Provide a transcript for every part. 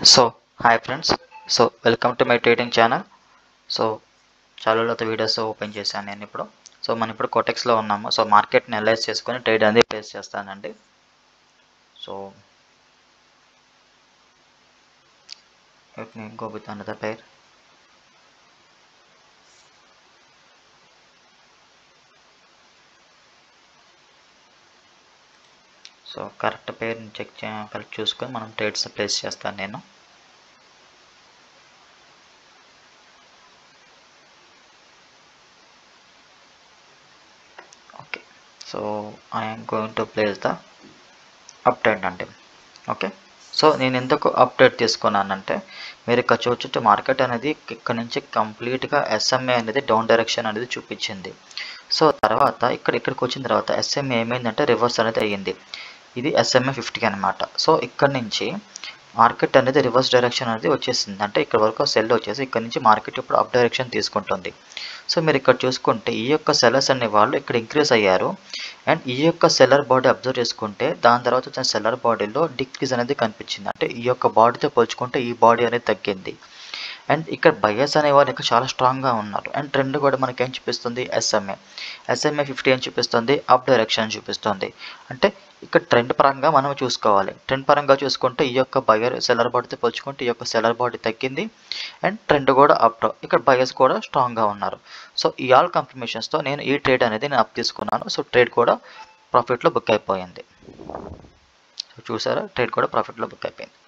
So, hi friends. Welcome to my trading channel. So చాలా videos open చేశాను నేను ఇప్పుడు. మనం ఇప్పుడు కోటెక్స్లో ఉన్నాము. మార్కెట్ని అనలైజ్ చేసుకొని ట్రేడ్ అనేది ప్లేస్ చేస్తానండి. let me go with another pair. Correct Perni correct చూసుకొని మనం ట్రేడ్స్ ప్లేస్ చేస్తాను నేను. Okay, I'm going to place the up trend అండి. ఓకే, నేను ఎందుకు అప్డేట్ తీసుకున్నానంటే మీరు ఇక్కడ చూడొచ్చు మార్కెట్ అనేది ఇక్కడ నుంచి కంప్లీట్గా ఎస్ఎంఏ అనేది డౌన్ డైరెక్షన్ అనేది చూపించింది. తర్వాత ఇక్కడికి వచ్చిన తర్వాత ఎస్ఎంఏ ఏమైందంటే రివర్స్ అనేది అయ్యింది. ఇది ఎస్ఎంఏ 50 అనమాట. ఇక్కడ నుంచి మార్కెట్ అనేది రివర్స్ డైరెక్షన్ అనేది వచ్చేసింది. అంటే ఇక్కడ వరకు సెల్ వచ్చేసి ఇక్కడ నుంచి మార్కెట్ ఇప్పుడు అప్ డైరెక్షన్ తీసుకుంటుంది. మీరు ఇక్కడ చూసుకుంటే ఈ యొక్క సెల్లర్స్ అనే వాళ్ళు ఇక్కడ ఇంక్రీజ్ అయ్యారు. అండ్ ఈ యొక్క సెల్లర్ బాడీ అబ్జర్వ్ చేసుకుంటే దాని తర్వాత వచ్చిన సెల్లర్ బాడీలో డిక్రీజ్ అనేది కనిపించింది. అంటే ఈ యొక్క బాడీతో పోల్చుకుంటే ఈ బాడీ అనేది తగ్గింది. అండ్ ఇక్కడ బయర్స్ అనే వాళ్ళు ఇక్కడ చాలా స్ట్రాంగ్గా ఉన్నారు. అండ్ ట్రెండ్ కూడా మనకి ఏం చూపిస్తుంది, ఎస్ఎంఏ 50 ఏం చూపిస్తుంది, అప్ డైరెక్షన్ చూపిస్తుంది. అంటే ఇక్కడ ట్రెండ్ పరంగా మనం చూసుకోవాలి. ట్రెండ్ పరంగా చూసుకుంటే ఈ యొక్క బయర్ సెల్లర్ బాడీతో పోల్చుకుంటే ఈ యొక్క సెల్లర్ బాడీ తగ్గింది. అండ్ ట్రెండ్ కూడా అప్, ఇక్కడ బయర్స్ కూడా స్ట్రాంగ్గా ఉన్నారు. ఈ ఆల్ కన్ఫర్మేషన్స్తో నేను ఈ ట్రేడ్ అనేది నేను అప్ తీసుకున్నాను. ట్రేడ్ కూడా ప్రాఫిట్లో బుక్ అయిపోయింది. చూసారా, ట్రేడ్ కూడా ప్రాఫిట్లో బుక్ అయిపోయింది.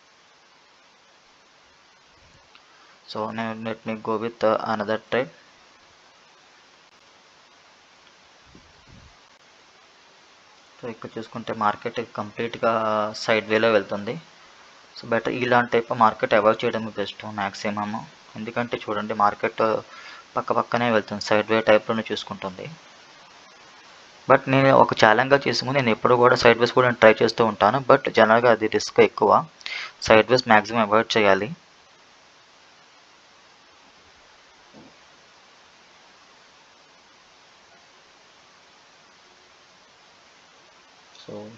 now let me go with another trade. ఇక్కడ చూసుకుంటే మార్కెట్ కంప్లీట్గా సైడ్ వేలో వెళ్తుంది. బెటర్ ఇలాంటి టైప్ మార్కెట్ అవాయిడ్ చేయడం బెస్ట్ మ్యాక్సిమమ్. ఎందుకంటే చూడండి మార్కెట్ పక్కనే వెళ్తుంది, సైడ్ వే టైప్లోనే చూసుకుంటుంది. బట్ నేను ఒక ఛాలెంజ్గా చేసుకుని నేను ఎప్పుడు కూడా సైడ్ వేస్ కూడా ట్రై చేస్తూ ఉంటాను. బట్ జనరల్గా అది రిస్క్ ఎక్కువ, సైడ్ వేస్ మ్యాక్సిమం అవాయిడ్ చేయాలి.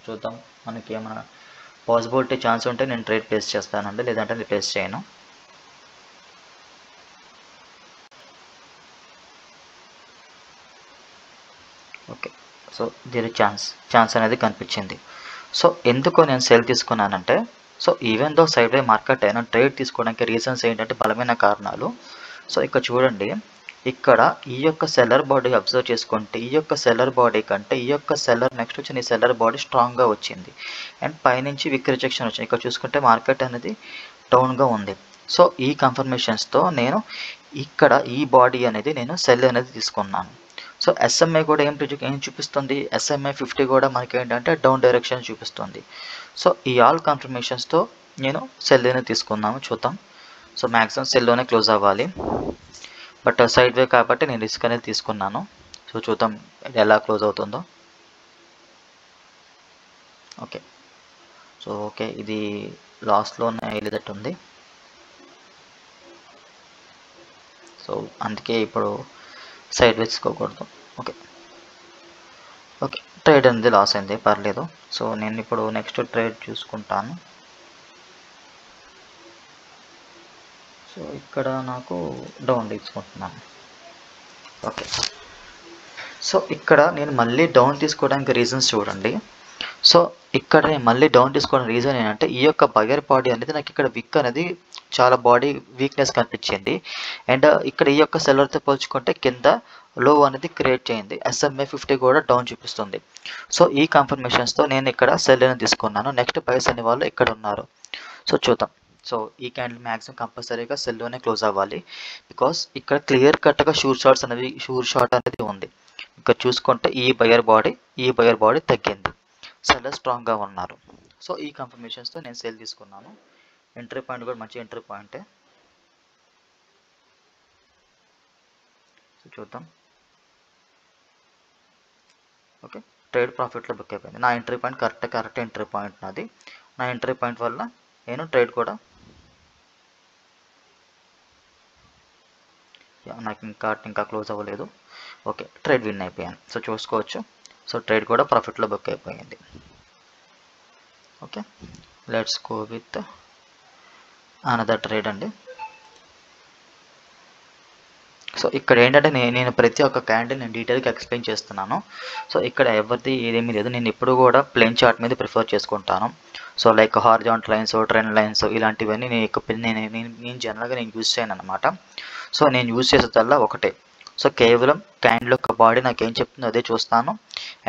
చూద్దాం, మనకి ఏమైనా పాసిబిలిటీ ఛాన్స్ ఉంటే నేను ట్రేడ్ ప్లేస్ చేస్తానండి, లేదంటే నేను ప్లేస్ చేయను. ఓకే, దీని ఛాన్స్ అనేది కనిపించింది. ఎందుకో నేను సెల్ తీసుకున్నానంటే even though side way market అయినా ట్రేడ్ తీసుకోవడానికి రీజన్స్ ఏంటంటే బలమైన కారణాలు. ఇక్కడ చూడండి, ఇక్కడ ఈ యొక్క సెల్లర్ బాడీ అబ్జర్వ్ చేసుకుంటే ఈ యొక్క సెల్లర్ బాడీ కంటే ఈ యొక్క సెల్లర్ నెక్స్ట్ వచ్చిన ఈ సెల్లర్ బాడీ స్ట్రాంగ్గా వచ్చింది. అండ్ పైనుంచి విక్ రిజెక్షన్ వచ్చింది. ఇక్కడ చూసుకుంటే మార్కెట్ అనేది డౌన్గా ఉంది. ఈ కన్ఫర్మేషన్స్తో నేను ఇక్కడ ఈ బాడీ అనేది నేను సెల్ అనేది తీసుకున్నాను. ఎస్ఎంఐ కూడా ఏం చూపిస్తుంది, ఎస్ఎంఐ 50 కూడా మనకి ఏంటంటే డౌన్ డైరెక్షన్ చూపిస్తుంది. ఈ ఆల్ కన్ఫర్మేషన్స్తో నేను సెల్ అనేది తీసుకున్నాము. చూద్దాం, మ్యాక్సిమం సెల్లోనే క్లోజ్ అవ్వాలి. బట్ సైడ్ వే కాబట్టి నేను రిస్క్ అనేది తీసుకున్నాను. చూద్దాం ఎలా క్లోజ్ అవుతుందో. ఓకే, ఇది లాస్ట్లోనే వెళ్ళేటట్టు ఉంది. అందుకే ఇప్పుడు సైడ్ వే తీసుకోకూడదు. ఓకే, ట్రేడ్ అనేది లాస్ అయింది, పర్లేదు. నేను ఇప్పుడు నెక్స్ట్ ట్రేడ్ చూసుకుంటాను. ఇక్కడ నాకు డౌన్ తీసుకుంటున్నాను. ఓకే, ఇక్కడ నేను మళ్ళీ డౌన్ తీసుకోవడానికి రీజన్స్ చూడండి. ఇక్కడ నేను మళ్ళీ డౌన్ తీసుకోవడం రీజన్ ఏంటంటే ఈ యొక్క బయర్ బాడీ అనేది నాకు ఇక్కడ విక్ అనేది చాలా బాడీ వీక్నెస్ కనిపించింది. అండ్ ఇక్కడ ఈ యొక్క సెల్లర్తో పోల్చుకుంటే కింద లో అనేది క్రియేట్ చేయింది. ఎస్ఎంఏ 50 కూడా డౌన్ చూపిస్తుంది. ఈ కన్ఫర్మేషన్స్తో నేను ఇక్కడ సెల్ అనేది తీసుకున్నాను. నెక్స్ట్ బయర్స్ అనే వాళ్ళు ఇక్కడ ఉన్నారు. చూద్దాం. ఈ క్యాండిల్ మ్యాక్సిమం కంపల్సరీగా సెల్లోనే క్లోజ్ అవ్వాలి. బికాస్ ఇక్కడ క్లియర్ కట్గా షూర్ షాట్ అనేది ఉంది. ఇక్కడ చూసుకుంటే ఈ బయర్ బాడీ తగ్గింది, సెల్లర్ స్ట్రాంగ్గా ఉన్నారు. ఈ కన్ఫర్మేషన్స్తో నేను సెల్ తీసుకున్నాను. ఎంట్రీ పాయింట్ కూడా మంచి ఎంట్రీ పాయింటే. చూద్దాం. ఓకే, ట్రేడ్ ప్రాఫిట్లో బుక్ అయిపోయింది. నా entry point correct entry point నాది. నా ఎంట్రీ పాయింట్ వల్ల నేను ట్రేడ్ కూడా నాకు ఇంకా క్లోజ్ అవ్వలేదు. ఓకే, ట్రేడ్ విన్ అయిపోయాను. చూసుకోవచ్చు. ట్రేడ్ కూడా ప్రాఫిట్లో బుక్ అయిపోయింది. Okay, let's go with another trade అండి. సో ఇక్కడ ఏంటంటే నేను ప్రతి ఒక్క క్యాండిల్ నేను డీటెయిల్గా ఎక్స్ప్లెయిన్ చేస్తున్నాను. సో ఇక్కడ ఎవరిది ఏదేమీ లేదు. నేను ఎప్పుడు కూడా ప్లేన్ చార్ట్ మీద ప్రిఫర్ చేసుకుంటాను. So like horizontal lines, trend lines ఇలాంటివన్నీ నేను జనరల్గా నేను యూజ్ చేయను అనమాట. సో నేను యూజ్ చేసేదల్లా ఒకటే. సో కేవలం క్యాండిల్ యొక్క బాడీ నాకు ఏం చెప్తుందో అదే చూస్తాను.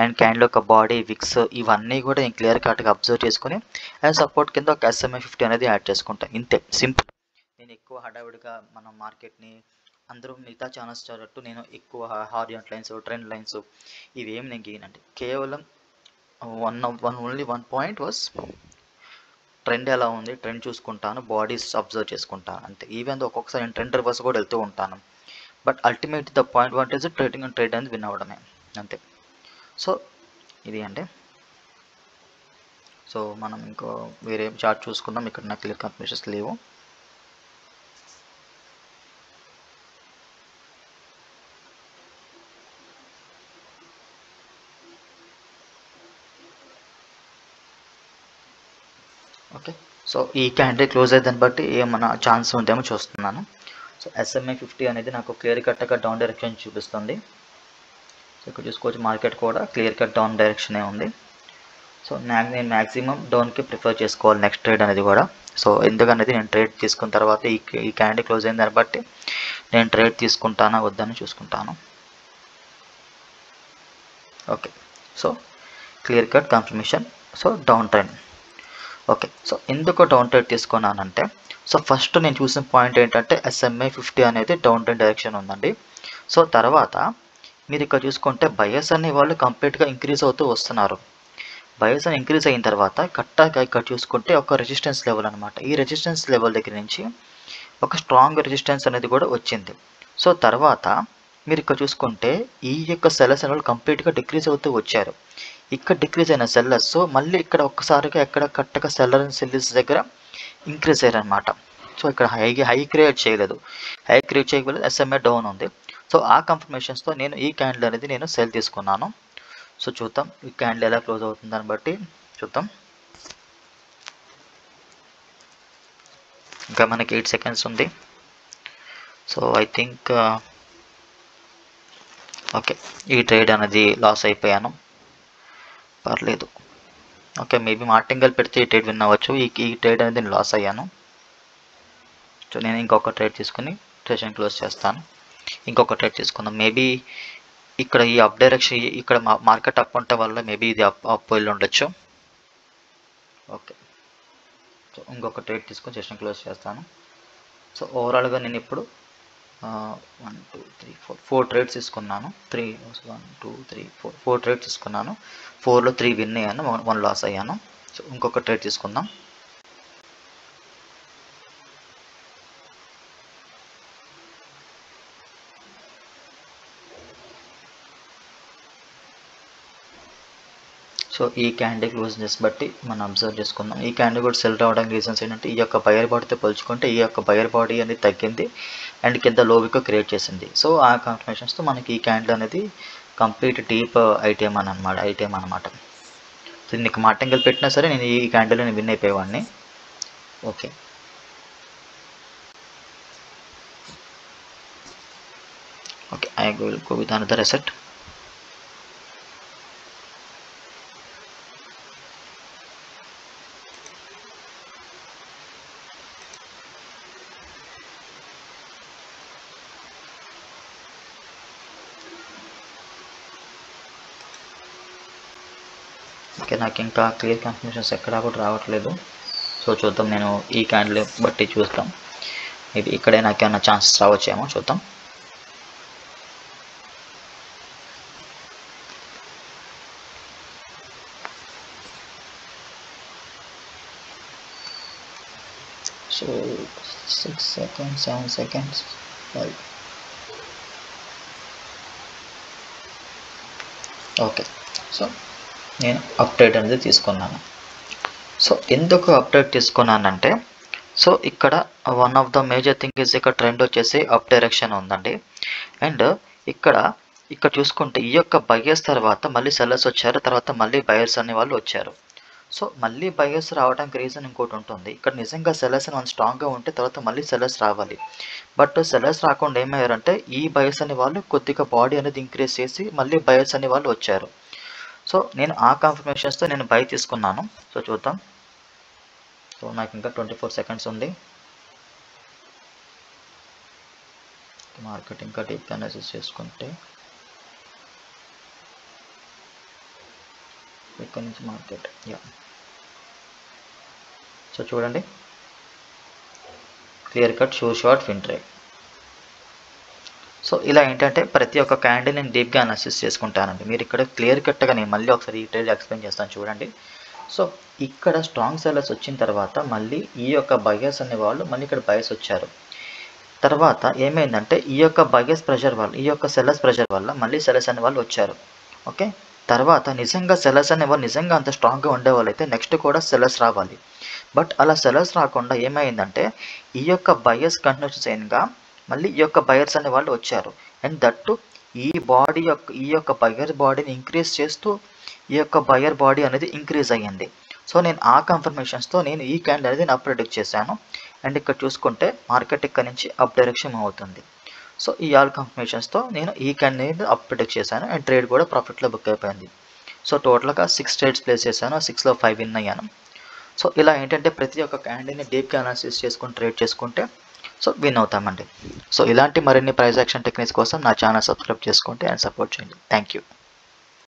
అండ్ క్యాండిల్ యొక్క బాడీ, విక్స్ ఇవన్నీ కూడా నేను క్లియర్ కట్గా అబ్జర్వ్ చేసుకుని అండ్ సపోర్ట్ కింద ఒక SMA 50 అనేది యాడ్ చేసుకుంటాను. ఇంతే, సింపుల్. నేను ఎక్కువ హడావుడిగా మన మార్కెట్ని అందరూ మిగతా ఛానల్స్ చదవట్టు నేను ఎక్కువ హారిజాంటల్ లైన్స్, ట్రెండ్ లైన్స్ ఇవేమి నేను గీయనండి. కేవలం only one point was trend ఎలా ఉంది, ట్రెండ్ చూసుకుంటాను, బాడీస్ అబ్జర్వ్ చేసుకుంటాను అంతే. ఈవెన్ ఒక్కొక్కసారి నేను ట్రెండ్ రివర్స్ కూడా వెళ్తూ ఉంటాను. But ultimate the point what is trading and trade అనేది విన్ అవ్వడమే అంతే. సో ఇది అండి. సో మనం ఇంకో వేరే చార్ట్ చూసుకుందాం. ఇక్కడ నాకు క్లియర్ కన్ఫర్మేషన్స్ లేవు. ఓకే, సో ఈ క్యాండిల్ క్లోజ్ అయ్యేదాన్ని బట్టి ఏమన్నా ఛాన్స్ ఉందేమో చూస్తున్నాను. సో SMA 50 అనేది నాకు క్లియర్ కట్గా డౌన్ డైరెక్షన్ చూపిస్తుంది. సో ఇక్కడ చూసుకోవచ్చు మార్కెట్ కూడా క్లియర్ కట్ డౌన్ డైరెక్షనే ఉంది. సో నేను మ్యాక్సిమం డౌన్కి ప్రిఫర్ చేసుకోవాలి నెక్స్ట్ ట్రేడ్ అనేది కూడా. సో ఎందుకనేది నేను ట్రేడ్ తీసుకున్న తర్వాత ఈ క్యాండిల్ క్లోజ్ అయిన దాన్ని బట్టి నేను ట్రేడ్ తీసుకుంటానా వద్దని చూసుకుంటాను. Okay, so clear cut confirmation. So down trend. Okay, so ఎందుకు డౌన్ ట్రేడ్ తీసుకున్నానంటే, సో ఫస్ట్ నేను చూసిన పాయింట్ ఏంటంటే SMA 50 అనేది డౌన్ ట్రెండ్ డైరెక్షన్ ఉందండి. సో తర్వాత మీరు ఇక్కడ చూసుకుంటే బయర్స్ అనే వాళ్ళు కంప్లీట్గా ఇంక్రీజ్ అవుతూ వస్తున్నారు. బయర్స్ అని ఇంక్రీజ్ అయిన తర్వాత కరెక్ట్గా ఇక్కడ చూసుకుంటే ఒక రెసిస్టెన్స్ లెవెల్ అనమాట. ఈ రెసిస్టెన్స్ లెవెల్ దగ్గర నుంచి ఒక స్ట్రాంగ్ రెసిస్టెన్స్ అనేది కూడా వచ్చింది. సో తర్వాత మీరు ఇక్కడ చూసుకుంటే ఈ యొక్క సెల్లర్స్ అనేవాళ్ళు కంప్లీట్గా డిక్రీజ్ అవుతూ వచ్చారు. ఇక్కడ డిక్రీజ్ అయిన సెల్లర్స్ మళ్ళీ ఇక్కడ ఒక్కసారిగా ఎక్కడ కరెక్ట్గా సెల్లర్స్ దగ్గర ఇంక్రీజ్ అయ్యారు అనమాట. సో ఇక్కడ హై క్రియేట్ చేయలేదు. హై క్రియేట్ చేయకపోతే SMA డౌన్ ఉంది. సో ఆ కన్ఫర్మేషన్స్తో నేను ఈ క్యాండిల్ అనేది నేను సెల్ తీసుకున్నాను. సో చూద్దాం ఈ క్యాండిల్ ఎలా క్లోజ్ అవుతుంది దాన్ని బట్టి చూద్దాం. ఇంకా మనకి 8 సెకండ్స్ ఉంది. సో ఐ థింక్ ఓకే, ఈ ట్రేడ్ అనేది లాస్ అయిపోయాను, పర్లేదు. ఓకే, మేబీ మార్టింగల్ పెడితే ఈ ట్రేడ్ విన్ అవ్వచ్చు. ఈ ట్రేడ్ అనేది నేను లాస్ అయ్యాను. సో నేను ఇంకొక ట్రేడ్ తీసుకుని సెషన్ క్లోజ్ చేస్తాను. ఇంకొక ట్రేడ్ తీసుకుందాం. మేబీ ఇక్కడ ఈ అప్ డైరెక్షన్ ఇక్కడ మార్కెట్ అప్ ఉంటే వల్ల మేబీ ఇది అప్ వెళ్ళి ఉండొచ్చు. ఓకే, సో ఇంకొక ట్రేడ్ తీసుకొని సెషన్ క్లోజ్ చేస్తాను. సో ఓవరాల్గా నేను ఇప్పుడు 1 2 3 4 ట్రేడ్స్ తీసుకున్నాను. 1 2 3 4 ట్రేడ్స్ తీసుకున్నాను. 4లో 3 విన్ అయ్యాను, 1 లాస్ అయ్యాను. సో ఇంకొక ట్రేడ్ తీసుకుందాం. సో ఈ క్యాండిల్ క్లోజ్నెస్ బట్టి మనం అబ్జర్వ్ చేసుకుందాం. ఈ క్యాండిల్ కూడా సెల్ రావడానికి రీజన్స్ ఏంటంటే ఈ యొక్క బయర్ బాడీతో పోల్చుకుంటే ఈ యొక్క బయర్ బాడీ అనేది తగ్గింది అండ్ కింద లోవిక క్రియేట్ చేసింది. సో ఆ కన్ఫర్మేషన్స్తో మనకి ఈ క్యాండిల్ అనేది కంప్లీట్ డీప్ ఐటీఎం అనమాట. సో నీకు మార్టింగల్ పెట్టినా సరే నేను ఈ క్యాండిల్ నేను విన్ అయిపోయేవాడిని. Okay, I will go with another asset. Okay, నాకు ఇంకా క్లియర్ కన్ఫర్మేషన్స్ ఎక్కడా కూడా రావట్లేదు. సో చూద్దాం, నేను ఈ క్యాండిల్ బట్టి చూద్దాం. మేబీ ఇక్కడే నాకు ఏమైనా ఛాన్సెస్ రావచ్చేమో చూద్దాం. So 6 seconds, 7 seconds, 5. Okay, so నేను అప్డేట్ అనేది తీసుకున్నాను. సో ఎందుకు అప్డేట్ తీసుకున్నానంటే, సో ఇక్కడ one of the major thing is ఇక్కడ ట్రెండ్ వచ్చేసి అప్ డైరెక్షన్ ఉందండి. అండ్ ఇక్కడ చూసుకుంటే ఈ యొక్క బయర్స్ తర్వాత మళ్ళీ సెల్లర్స్ వచ్చారు, తర్వాత మళ్ళీ బయర్స్ అనే వాళ్ళు వచ్చారు. సో మళ్ళీ బయర్స్ రావడానికి రీజన్ ఇంకోటి ఉంటుంది. ఇక్కడ నిజంగా సెల్లర్స్ అని స్ట్రాంగ్గా ఉంటే తర్వాత మళ్ళీ సెల్లర్స్ రావాలి. బట్ సెల్లర్స్ రాకుండా ఏమయ్యారంటే ఈ బయర్స్ అనే వాళ్ళు కొద్దిగా బాడీ అనేది ఇంక్రీజ్ చేసి మళ్ళీ బయర్స్ అనే వాళ్ళు వచ్చారు. సో నేను ఆ కన్ఫర్మేషన్స్తో నేను బై తీసుకున్నాను. సో చూద్దాం. సో నాకు ఇంకా 24 సెకండ్స్ ఉంది. మార్కెట్ ఇంకా డీప్ అనాలిసిస్ చేసుకుంటే ఇక్కడ నుంచి మార్కెట్ సో చూడండి, క్లియర్ కట్ షూర్ షార్ట్ ఫిన్ ట్రేడ్. సో ఇలా ఏంటంటే ప్రతి ఒక్క క్యాండిల్ నేను డీప్గా అనాలిసిస్ చేసుకుంటానండి. మీరు ఇక్కడ క్లియర్ కట్గా నేను మళ్ళీ ఒకసారి ఈ ట్రేడ్ ఎక్స్ప్లెయిన్ చేస్తాను చూడండి. సో ఇక్కడ స్ట్రాంగ్ సెల్లర్స్ వచ్చిన తర్వాత మళ్ళీ ఈ యొక్క బయర్స్ అనే వాళ్ళు మళ్ళీ ఇక్కడ బయర్స్ వచ్చారు. తర్వాత ఏమైందంటే ఈ యొక్క బయర్స్ ప్రెషర్ వల్ల, ఈ యొక్క సెల్లర్స్ ప్రెషర్ వల్ల మళ్ళీ సెల్లర్స్ అనే వాళ్ళు వచ్చారు. ఓకే, తర్వాత నిజంగా సెల్లర్స్ అనే వాళ్ళు నిజంగా అంత స్ట్రాంగ్గా ఉండేవాళ్ళు అయితే నెక్స్ట్ కూడా సెల్లర్స్ రావాలి. బట్ అలా సెల్లర్స్ రాకుండా ఏమైందంటే ఈ యొక్క బయర్స్ కంటిన్యూషన్గా మళ్ళీ ఈ యొక్క బయర్స్ అనే వాళ్ళు వచ్చారు. అండ్ దట్టు ఈ యొక్క బయర్ బాడీని ఇంక్రీజ్ చేస్తూ ఈ యొక్క బయర్ బాడీ అనేది ఇంక్రీజ్ అయ్యింది. సో నేను ఆ కన్ఫర్మేషన్స్తో నేను ఈ క్యాండిల్ అనేది నేను అప్ ప్రెడిక్ట్ చేశాను. అండ్ ఇక్కడ చూసుకుంటే మార్కెట్ ఇక్కడ నుంచి అప్ డైరెక్షన్ అవుతుంది. సో ఈ ఆల్ కన్ఫర్మేషన్స్తో నేను ఈ క్యాండిల్ అనేది అప్ ప్రెడిక్ట్ చేశాను. అండ్ ట్రేడ్ కూడా ప్రాఫిట్లో బుక్ అయిపోయింది. సో టోటల్గా 6 ట్రేడ్స్ ప్లేస్ చేశాను. 6లో 5 విన్ అయ్యాను. సో ఇలా ఏంటంటే ప్రతి ఒక్క క్యాండిల్ని డీప్గా అనాలిసిస్ చేసుకుని ట్రేడ్ చేసుకుంటే సో విన్ అవుతామండి. సో ఇలాంటి మరిన్ని ప్రైస్ యాక్షన్ టెక్నిక్స్ కోసం నా ఛానల్ సబ్స్క్రైబ్ చేసుకోండి అండ్ సపోర్ట్ చేయండి. Thank you.